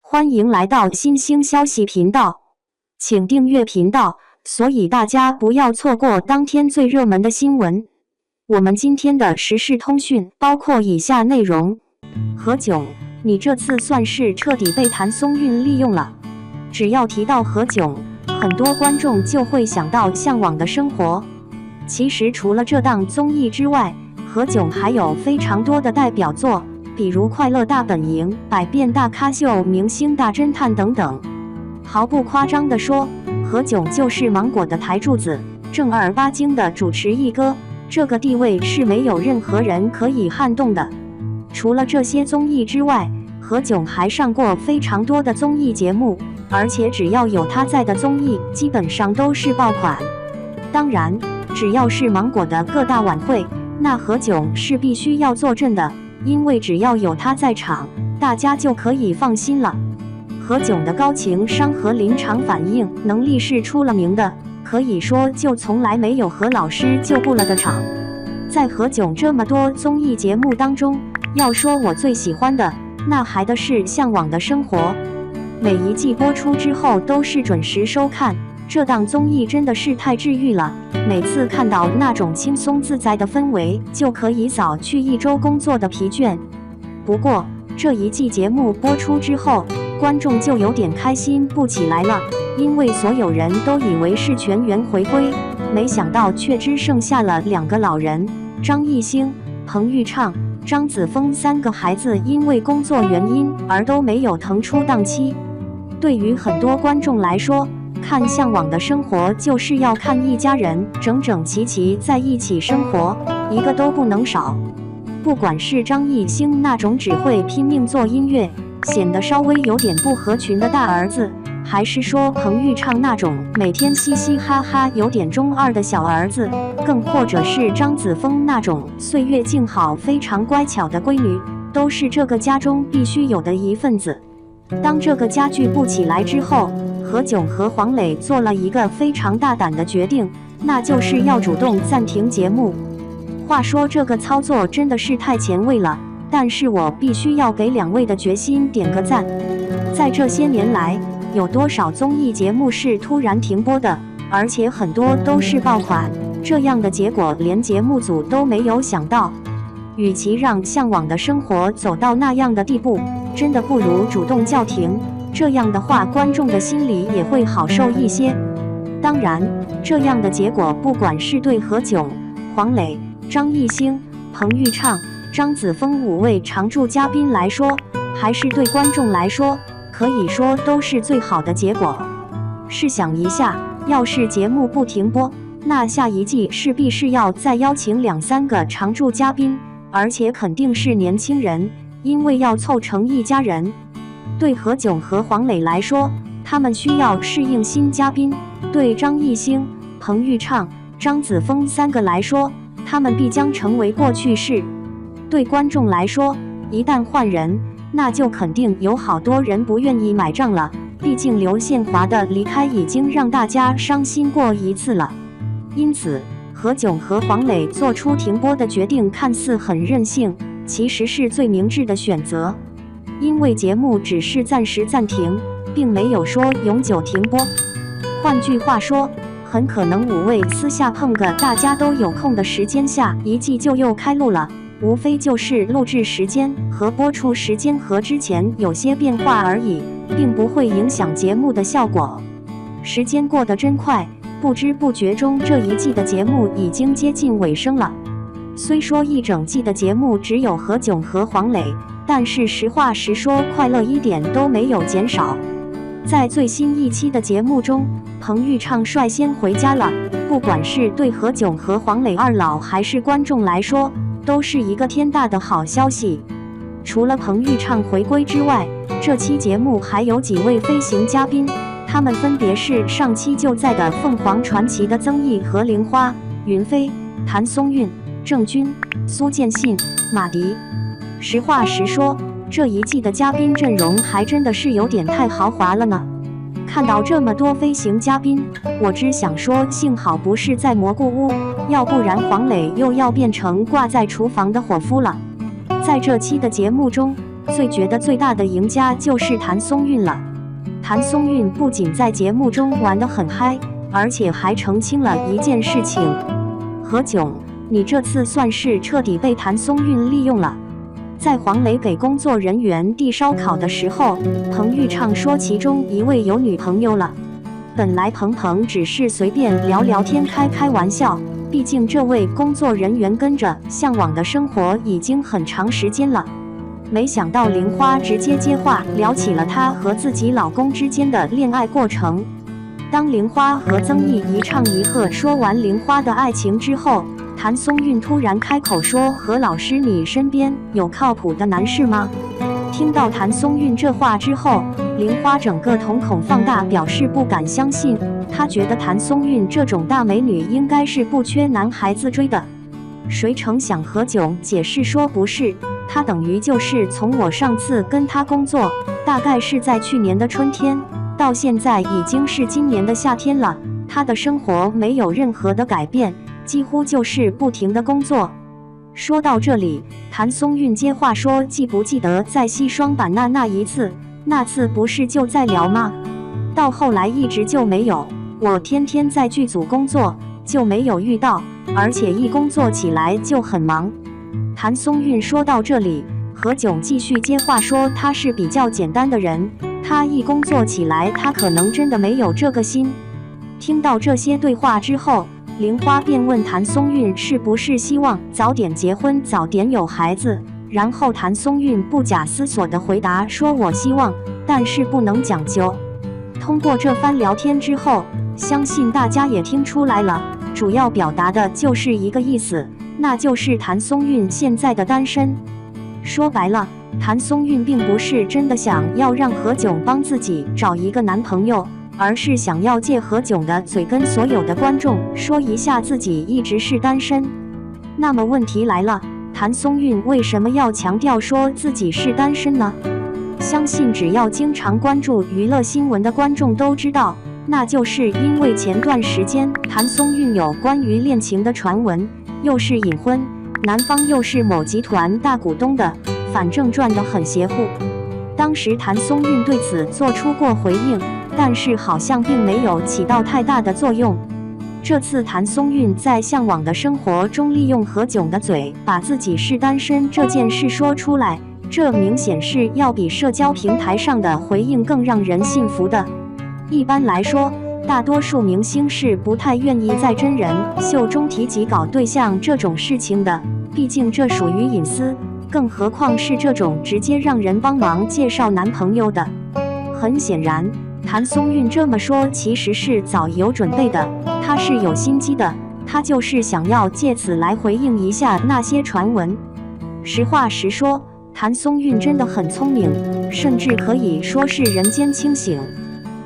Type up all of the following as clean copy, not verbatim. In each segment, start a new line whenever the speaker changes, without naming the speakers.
欢迎来到新兴消息频道，请订阅频道，所以大家不要错过当天最热门的新闻。我们今天的时事通讯包括以下内容：何炅，你这次算是彻底被谭松韵利用了。只要提到何炅，很多观众就会想到《向往的生活》。其实除了这档综艺之外，何炅还有非常多的代表作，比如《快乐大本营》、《百变大咖秀》、《明星大侦探》等等。毫不夸张地说，何炅就是芒果的台柱子，正儿八经的主持一哥，这个地位是没有任何人可以撼动的。除了这些综艺之外，何炅还上过非常多的综艺节目，而且只要有他在的综艺，基本上都是爆款。当然，只要是芒果的各大晚会，那何炅是必须要坐镇的，因为只要有他在场，大家就可以放心了。何炅的高情商和临场反应能力是出了名的，可以说就从来没有何老师救不了的场。在何炅这么多综艺节目当中，要说我最喜欢的，那还的是《向往的生活》。每一季播出之后都是准时收看，这档综艺真的是太治愈了。每次看到那种轻松自在的氛围，就可以扫去一周工作的疲倦。不过这一季节目播出之后，观众就有点开心不起来了，因为所有人都以为是全员回归，没想到却只剩下了2个老人，张艺兴、彭昱畅、张子枫3个孩子因为工作原因而都没有腾出档期。对于很多观众来说，看《向往的生活》就是要看一家人整整齐齐在一起生活，一个都不能少。不管是张艺兴那种只会拼命做音乐，显得稍微有点不合群的大儿子，还是说彭昱畅那种每天嘻嘻哈哈有点中二的小儿子，更或者是张子枫那种岁月静好非常乖巧的闺女，都是这个家中必须有的一份子。当这个家聚不起来之后，何炅和黄磊做了一个非常大胆的决定，那就是要主动暂停节目。话说这个操作真的是太前卫了，但是我必须要给2位的决心点个赞。在这些年来，有多少综艺节目是突然停播的，而且很多都是爆款，这样的结果连节目组都没有想到。与其让《向往的生活》走到那样的地步，真的不如主动叫停，这样的话观众的心里也会好受一些。当然，这样的结果不管是对何炅、黄磊、张艺兴、彭昱畅、张子枫5位常驻嘉宾来说，还是对观众来说，可以说都是最好的结果。试想一下，要是节目不停播，那下一季势必是要再邀请2-3个常驻嘉宾，而且肯定是年轻人，因为要凑成一家人。对何炅和黄磊来说，他们需要适应新嘉宾；对张艺兴、彭昱畅、张子枫3个来说，他们必将成为过去式。对观众来说，一旦换人，那就肯定有好多人不愿意买账了。毕竟刘宪华的离开已经让大家伤心过一次了。因此，何炅和黄磊做出停播的决定看似很任性，其实是最明智的选择。因为节目只是暂时暂停，并没有说永久停播。换句话说，很可能5位私下碰个大家都有空的时间下，一季就又开录了，无非就是录制时间和播出时间和之前有些变化而已，并不会影响节目的效果。时间过得真快，不知不觉中这一季的节目已经接近尾声了。虽说一整季的节目只有何炅和黄磊，但是实话实说，快乐一点都没有减少。在最新一期的节目中，彭昱畅率先回家了，不管是对何炅和黄磊2老还是观众来说，都是一个天大的好消息。除了彭昱畅回归之外，这期节目还有几位飞行嘉宾，他们分别是上期就在的凤凰传奇的曾毅和玲花、云飞、谭松韵、郑钧、苏建信、马迪。实话实说，这一季的嘉宾阵容还真的是有点太豪华了呢。看到这么多飞行嘉宾，我只想说幸好不是在蘑菇屋，要不然黄磊又要变成挂在厨房的伙夫了。在这期的节目中，最觉得最大的赢家就是谭松韵了。谭松韵不仅在节目中玩得很嗨，而且还澄清了一件事情：何炅，你这次算是彻底被谭松韵利用了。在黄磊给工作人员递烧烤的时候，彭昱畅说其中一位有女朋友了。本来彭彭只是随便聊聊天开玩笑，毕竟这位工作人员跟着向往的生活已经很长时间了。没想到玲花直接接话聊起了她和自己老公之间的恋爱过程。当玲花和曾毅一唱一和说完玲花的爱情之后，谭松韵突然开口说：“何老师，你身边有靠谱的男士吗？”听到谭松韵这话之后，玲花整个瞳孔放大，表示不敢相信。她觉得谭松韵这种大美女应该是不缺男孩子追的。谁成想何炅解释说不是，他等于就是从我上次跟他工作，大概是在去年的春天，到现在已经是今年的夏天了，他的生活没有任何的改变，几乎就是不停的工作。说到这里，谭松韵接话说：“记不记得在西双版纳那一次？那次不是就在聊吗？到后来一直就没有，我天天在剧组工作，就没有遇到，而且一工作起来就很忙。”谭松韵说到这里，何炅继续接话说：“他是比较简单的人，他一工作起来，他可能真的没有这个心。”听到这些对话之后，玲花便问谭松韵是不是希望早点结婚，早点有孩子。然后谭松韵不假思索地回答说：“我希望，但是不能讲究。”通过这番聊天之后，相信大家也听出来了，主要表达的就是一个意思，那就是谭松韵现在的单身。说白了，谭松韵并不是真的想要让何炅帮自己找一个男朋友，而是想要借何炅的嘴跟所有的观众说一下自己一直是单身。那么问题来了，谭松韵为什么要强调说自己是单身呢？相信只要经常关注娱乐新闻的观众都知道，那就是因为前段时间谭松韵有关于恋情的传闻，又是隐婚，男方又是某集团大股东的，反正转得很邪乎。当时谭松韵对此做出过回应，但是好像并没有起到太大的作用。这次谭松韵在向往的生活中利用何炅的嘴，把自己是单身这件事说出来，这明显是要比社交平台上的回应更让人信服的。一般来说，大多数明星是不太愿意在真人秀中提及搞对象这种事情的，毕竟这属于隐私，更何况是这种直接让人帮忙介绍男朋友的。很显然，谭松韵这么说其实是早有准备的，她是有心机的，她就是想要借此来回应一下那些传闻。实话实说，谭松韵真的很聪明，甚至可以说是人间清醒。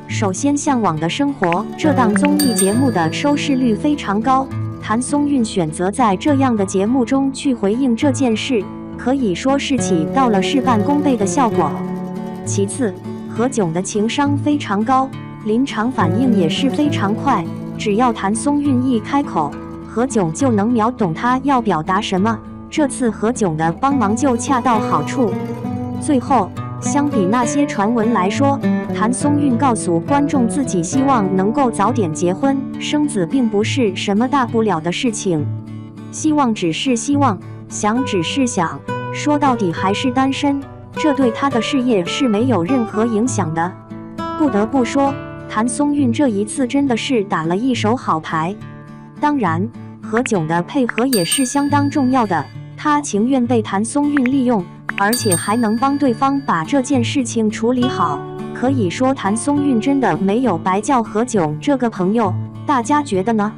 首先，《向往的生活》这档综艺节目的收视率非常高，谭松韵选择在这样的节目中去回应这件事，可以说是起到了事半功倍的效果。其次，何炅的情商非常高，临场反应也是非常快，只要谭松韵一开口，何炅就能秒懂他要表达什么。这次何炅的帮忙就恰到好处。最后，相比那些传闻来说，谭松韵告诉观众自己希望能够早点结婚生子，并不是什么大不了的事情。希望只是希望，想只是想，说到底还是单身，这对他的事业是没有任何影响的。不得不说，谭松韵这一次真的是打了一手好牌。当然，何炅的配合也是相当重要的，他情愿被谭松韵利用，而且还能帮对方把这件事情处理好。可以说谭松韵真的没有白交何炅这个朋友，大家觉得呢？